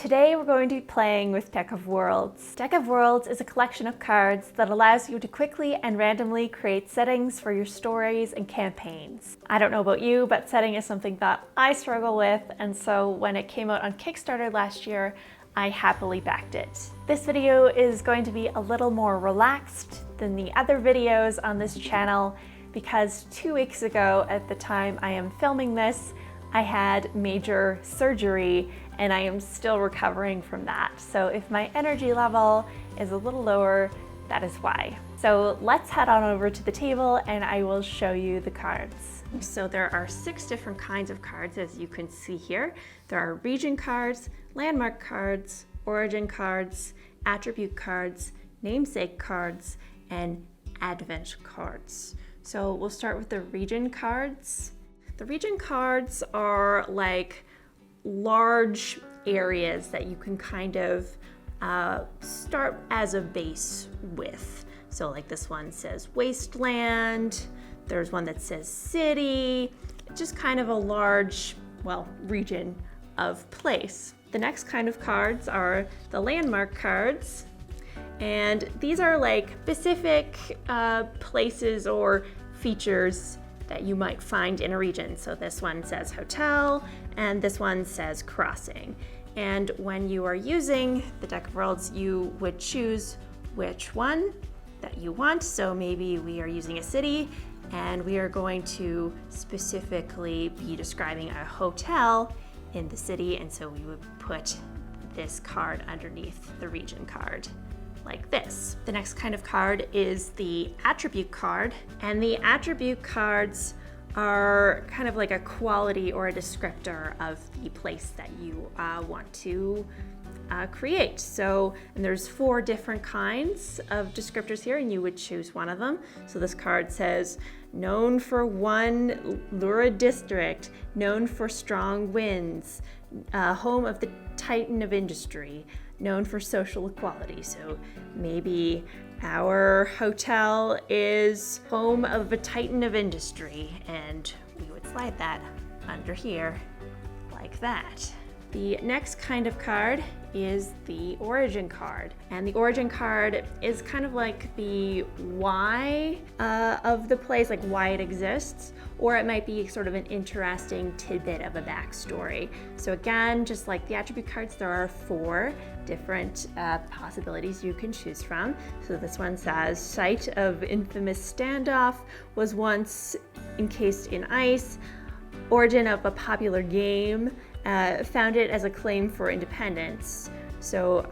Today we're going to be playing with Deck of Worlds. Deck of Worlds is a collection of cards that allows you to quickly and randomly create settings for your stories and campaigns. I don't know about you, but setting is something that I struggle with, and so when it came out on Kickstarter last year, I happily backed it. This video is going to be a little more relaxed than the other videos on this channel because 2 weeks ago, at the time I am filming this, I had major surgery and I am still recovering from that. So if my energy level is a little lower, that is why. So let's head on over to the table and I will show you the cards. So there are 6 different kinds of cards, as you can see here. There are region cards, landmark cards, origin cards, attribute cards, namesake cards, and advent cards. So we'll start with the region cards. The region cards are like large areas that you can kind of start as a base with. So like this one says wasteland, there's one that says city, just kind of a large, well, region of place. The next kind of cards are the landmark cards, and these are like specific places or features that you might find in a region. So this one says hotel, and this one says crossing. And when you are using the Deck of Worlds, you would choose which one that you want. So maybe we are using a city, and we are going to specifically be describing a hotel in the city, and so we would put this card underneath the region card, like this. The next kind of card is the attribute card, and the attribute cards are kind of like a quality or a descriptor of the place that you want to create. So, and there's 4 different kinds of descriptors here, and you would choose one of them. So this card says, known for one lurid district, known for strong winds, home of the titan of industry, known for social equality. So maybe our hotel is home of a titan of industry, and we would slide that under here like that. The next kind of card is the origin card, and the origin card is kind of like the why of the place, like why it exists, or it might be sort of an interesting tidbit of a backstory. So again, just like the attribute cards, there are 4 different possibilities you can choose from. So this one says, site of infamous standoff was once encased in ice, origin of a popular game, founded as a claim for independence. So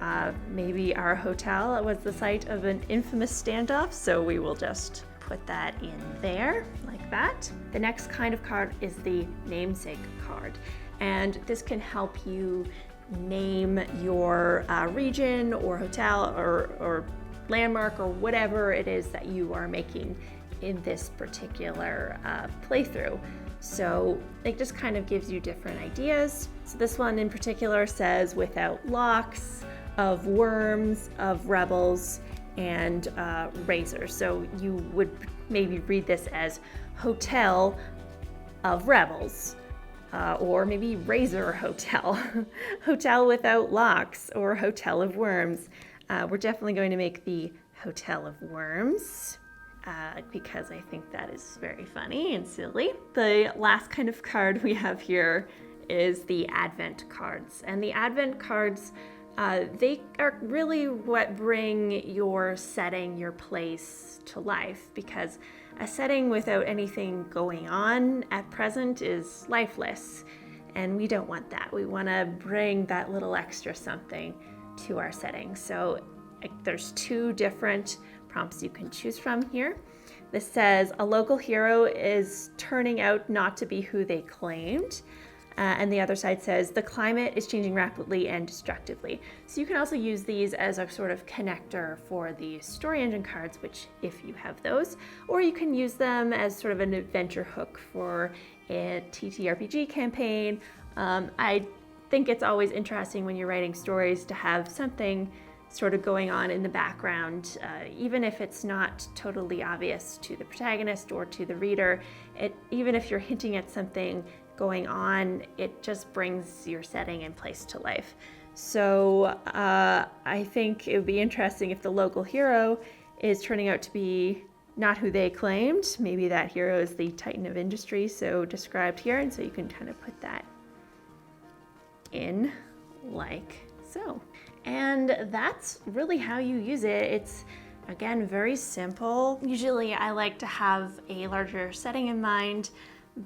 maybe our hotel was the site of an infamous standoff, so we will just put that in there like that. The next kind of card is the namesake card, and this can help you name your region or hotel or landmark or whatever it is that you are making in this particular playthrough. So it just kind of gives you different ideas. So this one in particular says without locks, of worms, of rebels, and razors. So you would maybe read this as hotel of rebels, or maybe razor hotel, hotel without locks, or hotel of worms. We're definitely going to make the hotel of worms, because I think that is very funny and silly. The last kind of card we have here is the advent cards. And the advent cards, they are really what bring your setting, your place to life, because a setting without anything going on at present is lifeless, and we don't want that. We want to bring that little extra something to our setting. So there's 2 different prompts you can choose from here. This says a local hero is turning out not to be who they claimed. And the other side says the climate is changing rapidly and destructively. So you can also use these as a sort of connector for the story engine cards, which if you have those, or you can use them as sort of an adventure hook for a TTRPG campaign. I think it's always interesting when you're writing stories to have something sort of going on in the background, even if it's not totally obvious to the protagonist or to the reader. Even if you're hinting at something going on, it just brings your setting and place to life. So I think it would be interesting if the local hero is turning out to be not who they claimed. Maybe that hero is the titan of industry, so described here, and so you can kind of put that in like so. And that's really how you use it. It's, again, very simple. Usually I like to have a larger setting in mind,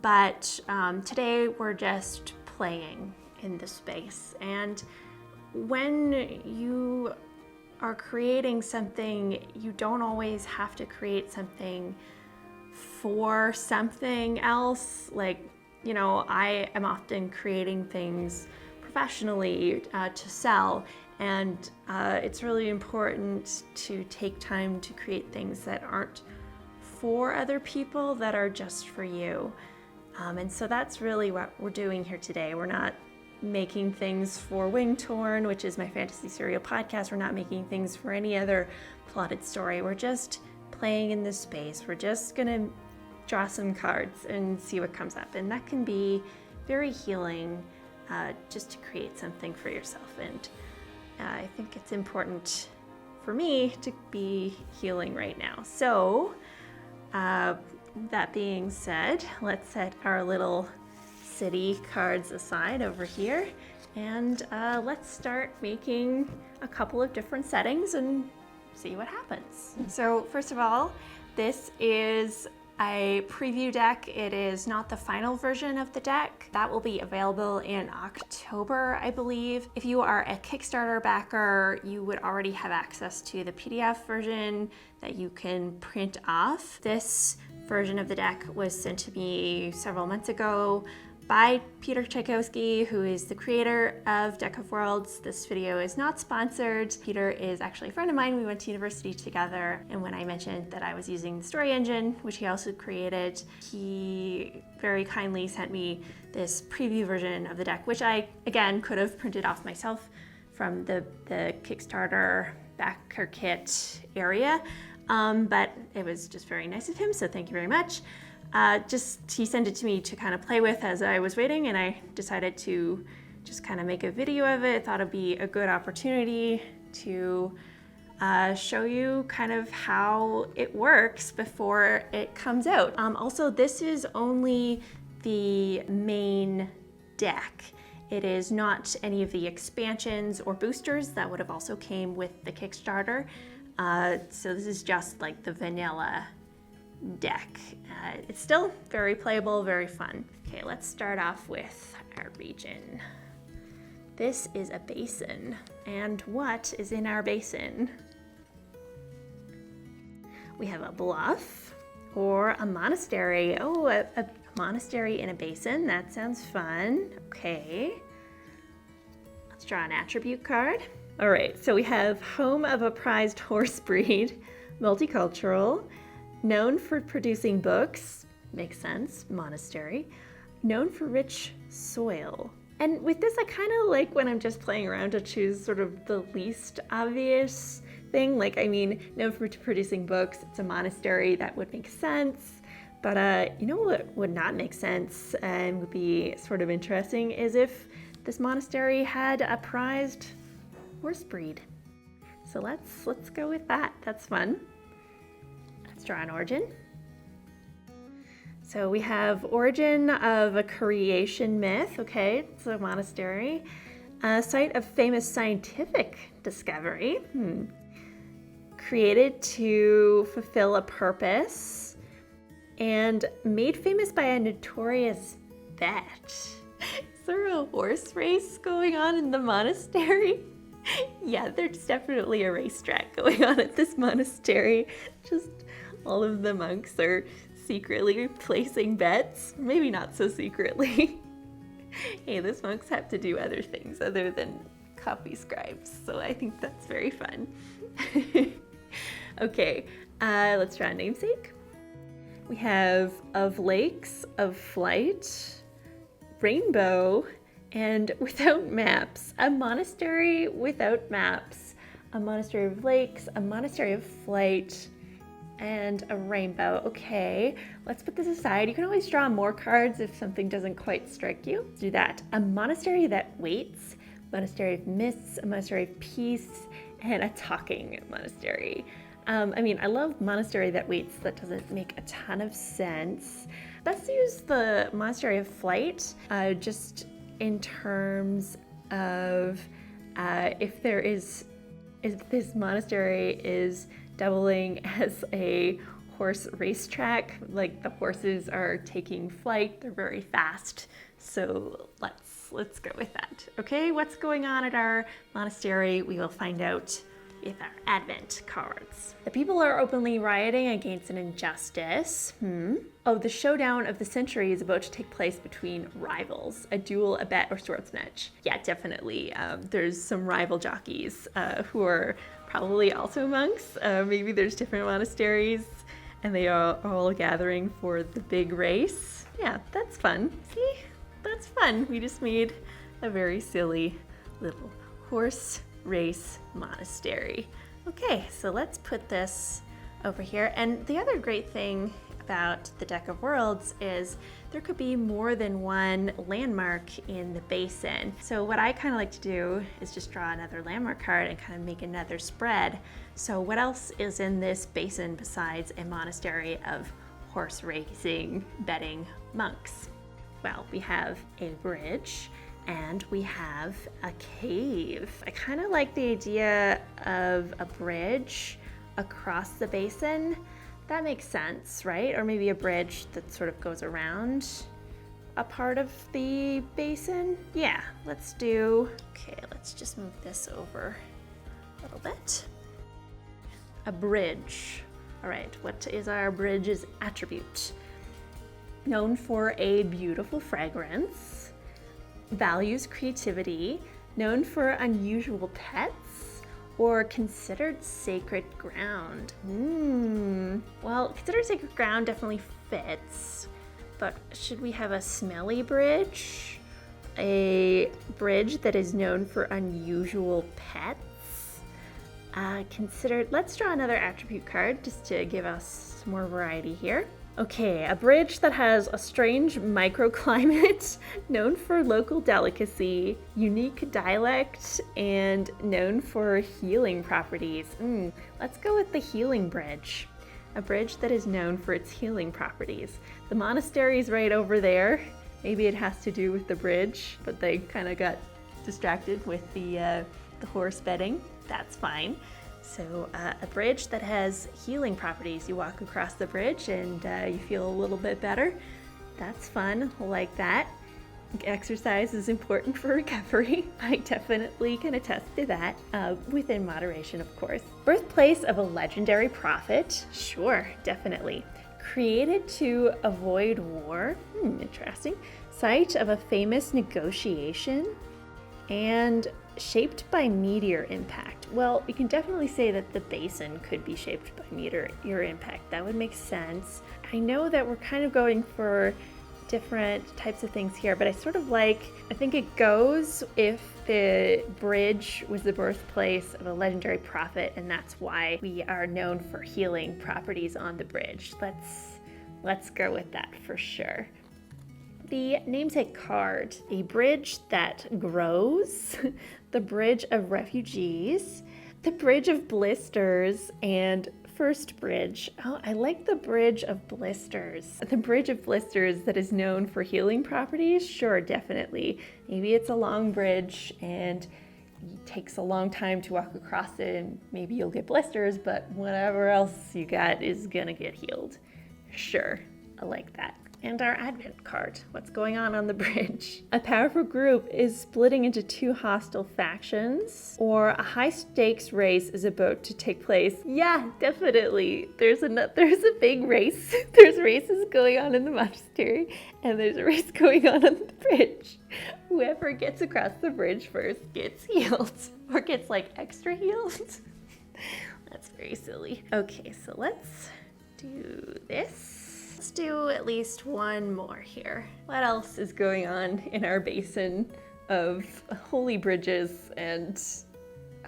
but today we're just playing in the space. And when you are creating something, you don't always have to create something for something else. Like, you know, I am often creating things professionally to sell, and it's really important to take time to create things that aren't for other people, that are just for you. And so that's really what we're doing here today. We're not making things for Wingtorn, which is my fantasy serial podcast. We're not making things for any other plotted story. We're just playing in this space. We're just gonna draw some cards and see what comes up. And that can be very healing, just to create something for yourself. And I think it's important for me to be healing right now. So that being said, let's set our little city cards aside over here, and let's start making a couple of different settings and see what happens. So first of all, this is a preview deck. It is not the final version of the deck. That will be available in October, I believe. If you are a Kickstarter backer, you would already have access to the PDF version that you can print off. This version of the deck was sent to me several months ago by Peter Tchaikovsky, who is the creator of Deck of Worlds. This video is not sponsored. Peter is actually a friend of mine. We went to university together, and when I mentioned that I was using the story engine, which he also created, he very kindly sent me this preview version of the deck, which I, again, could have printed off myself from the Kickstarter backer kit area, but it was just very nice of him, so thank you very much. He sent it to me to kind of play with as I was waiting, and I decided to just kind of make a video of it. I thought it'd be a good opportunity to show you kind of how it works before it comes out. Also, this is only the main deck. It is not any of the expansions or boosters that would have also came with the Kickstarter. So this is just like the vanilla deck. It's still very playable, very fun. Okay, let's start off with our region. This is a basin, and what is in our basin? We have a bluff or a monastery. Oh, a monastery in a basin. That sounds fun. Okay, let's draw an attribute card. All right, so we have home of a prized horse breed, multicultural, known for producing books, makes sense, monastery, known for rich soil. And with this, I kind of like when I'm just playing around to choose sort of the least obvious thing. Like, I mean, known for producing books, it's a monastery, that would make sense. But you know what would not make sense and would be sort of interesting is if this monastery had a prized horse breed. So let's go with that. That's fun. Let's draw an origin. So we have origin of a creation myth. Okay, it's a monastery. A site of famous scientific discovery. Created to fulfill a purpose and made famous by a notorious bet. Is there a horse race going on in the monastery? Yeah, there's definitely a racetrack going on at this monastery. Just all of the monks are secretly placing bets. Maybe not so secretly. Hey, these monks have to do other things other than copy scribes, so I think that's very fun. Okay, let's draw a namesake. We have of lakes, of flight, rainbow, and without maps. A monastery without maps. A monastery of lakes, a monastery of flight, and a rainbow. Okay, let's put this aside. You can always draw more cards if something doesn't quite strike you. Let's do that. A monastery that waits monastery of mists, a monastery of peace, and a talking monastery. I mean, I love monastery that waits. That doesn't make a ton of sense. Let's use the monastery of flight, just in terms of if this monastery is doubling as a horse racetrack, like the horses are taking flight, they're very fast. So let's go with that. Okay, what's going on at our monastery? We will find out with our Advent cards. The people are openly rioting against an injustice. Oh, the showdown of the century is about to take place between rivals. A duel, a bet, or sword's match. Yeah, definitely. There's some rival jockeys who are probably also monks. Maybe there's different monasteries and they are all gathering for the big race. Yeah, that's fun. See? That's fun. We just made a very silly little horse race monastery. Okay, so let's put this over here. And the other great thing about the Deck of Worlds is there could be more than one landmark in the basin. So what I kind of like to do is just draw another landmark card and kind of make another spread. So what else is in this basin besides a monastery of horse racing, betting monks? Well, we have a bridge and we have a cave. I kind of like the idea of a bridge across the basin. That makes sense, right? Or maybe a bridge that sort of goes around a part of the basin. Yeah, let's just move this over a little bit. A bridge. All right, what is our bridge's attribute? Known for a beautiful fragrance, values creativity, known for unusual pets, or considered sacred ground. Well, considered sacred ground definitely fits, but should we have a smelly bridge? A bridge that is known for unusual pets? Let's draw another attribute card just to give us some more variety here. Okay, a bridge that has a strange microclimate, known for local delicacy, unique dialect, and known for healing properties. Let's go with the healing bridge. A bridge that is known for its healing properties. The monastery's right over there. Maybe it has to do with the bridge, but they kind of got distracted with the horse betting. That's fine. So a bridge that has healing properties. You walk across the bridge and you feel a little bit better. That's fun, like that. Exercise is important for recovery. I definitely can attest to that, within moderation, of course. Birthplace of a legendary prophet. Sure, definitely. Created to avoid war. Interesting. Site of a famous negotiation. And shaped by meteor impact. Well, we can definitely say that the basin could be shaped by meteor impact. That would make sense. I know that we're kind of going for different types of things here, but I think it goes if the bridge was the birthplace of a legendary prophet, and that's why we are known for healing properties on the bridge. Let's go with that for sure. The namesake card, a bridge that grows, the bridge of refugees, the bridge of blisters, and first bridge. Oh, I like the bridge of blisters. The bridge of blisters that is known for healing properties? Sure, definitely. Maybe it's a long bridge and it takes a long time to walk across it and maybe you'll get blisters, but whatever else you got is gonna get healed. Sure, I like that. And our Advent card. What's going on the bridge? A powerful group is splitting into two hostile factions, or a high-stakes race is about to take place. Yeah, definitely. There's a big race. There's races going on in the monastery, and there's a race going on the bridge. Whoever gets across the bridge first gets healed, or gets extra healed. That's very silly. Okay, so let's do this. Let's do at least one more here. What else is going on in our basin of holy bridges and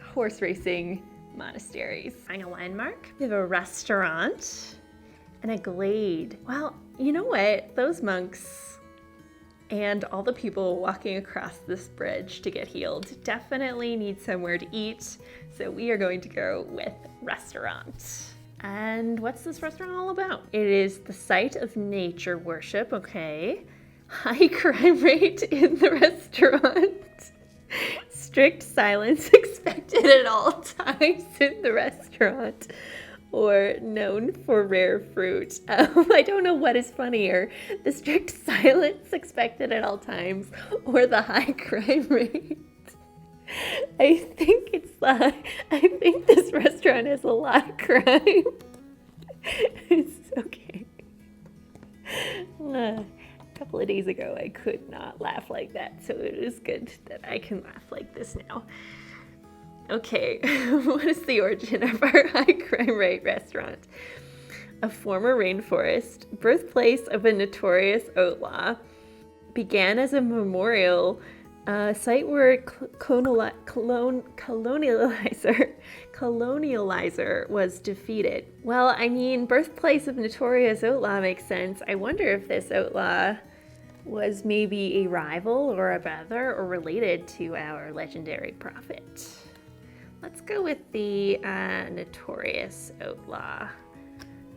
horse racing monasteries? Final landmark. We have a restaurant and a glade. Well, you know what? Those monks And all the people walking across this bridge to get healed definitely need somewhere to eat. So we are going to go with restaurant. And what's this restaurant all about? It is the site of nature worship, okay. High crime rate in the restaurant. Strict silence expected at all times in the restaurant. Or known for rare fruit. I don't know what is funnier, the strict silence expected at all times or the high crime rate. I think this restaurant has a lot of crime. It's okay. A couple of days ago, I could not laugh like that, so it is good that I can laugh like this now. Okay, what is the origin of our high crime rate restaurant? A former rainforest, birthplace of a notorious outlaw, began as a memorial site where colonializer was defeated. Well, I mean, birthplace of notorious outlaw makes sense. I wonder if this outlaw was maybe a rival or a brother or related to our legendary prophet. Let's go with the notorious outlaw.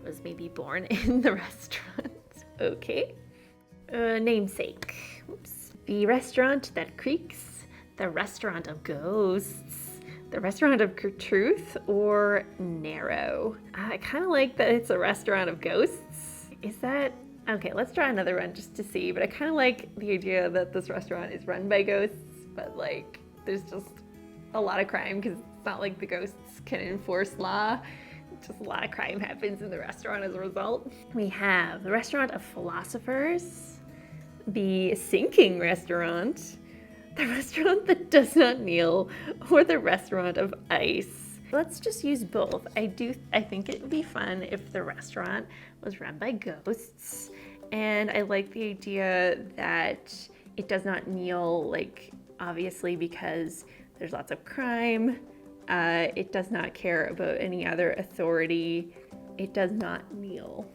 Was maybe born in the restaurant. Okay. Namesake. Oops. The restaurant that creaks. The restaurant of ghosts. The restaurant of truth or narrow. I kind of like that it's a restaurant of ghosts. Is that... Okay, let's try another one just to see. But I kind of like the idea that this restaurant is run by ghosts. But like, there's just a lot of crime because it's not like the ghosts can enforce law. Just a lot of crime happens in the restaurant as a result. We have the restaurant of philosophers, the sinking restaurant, the restaurant that does not kneel, or the restaurant of ice. Let's just use both. I think it would be fun if the restaurant was run by ghosts, and I like the idea that it does not kneel, like obviously because there's lots of crime. It does not care about any other authority. It does not kneel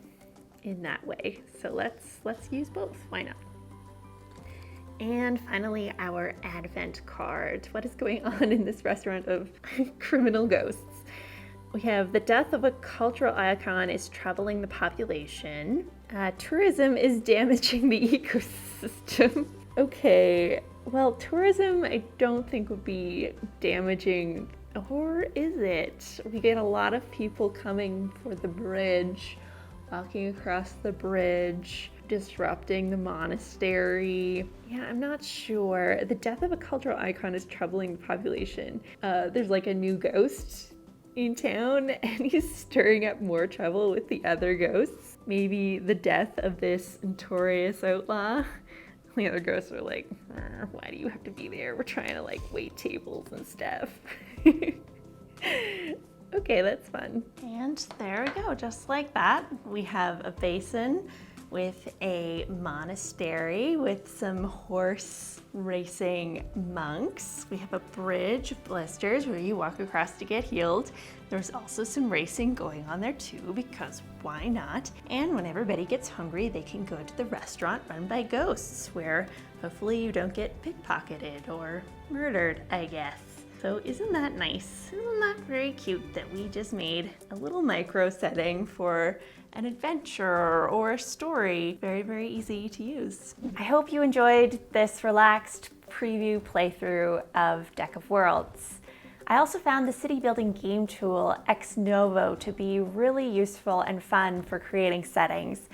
in that way. So let's use both. Why not? And finally, our advent card. What is going on in this restaurant of criminal ghosts? We have the death of a cultural icon is troubling the population. Tourism is damaging the ecosystem. Okay, well, tourism I don't think would be damaging. Or is it? We get a lot of people coming for the bridge, walking across the bridge, disrupting the monastery. Yeah, I'm not sure. The death of a cultural icon is troubling the population. There's like a new ghost in town and he's stirring up more trouble with the other ghosts. Maybe the death of this notorious outlaw. The other ghosts are like, why do you have to be there? We're trying to like wait tables and stuff. Okay, that's fun. And there we go, just like that. We have a basin with a monastery with some horse racing monks. We have a bridge of blisters where you walk across to get healed. There's also some racing going on there too, because why not? And when everybody gets hungry, they can go to the restaurant run by ghosts, where hopefully you don't get pickpocketed or murdered, I guess. So isn't that nice? Isn't that very cute that we just made a little micro setting for an adventure or a story? Very, very easy to use. I hope you enjoyed this relaxed preview playthrough of Deck of Worlds. I also found the city building game tool Ex Novo to be really useful and fun for creating settings,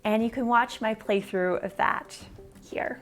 and you can watch my playthrough of that here.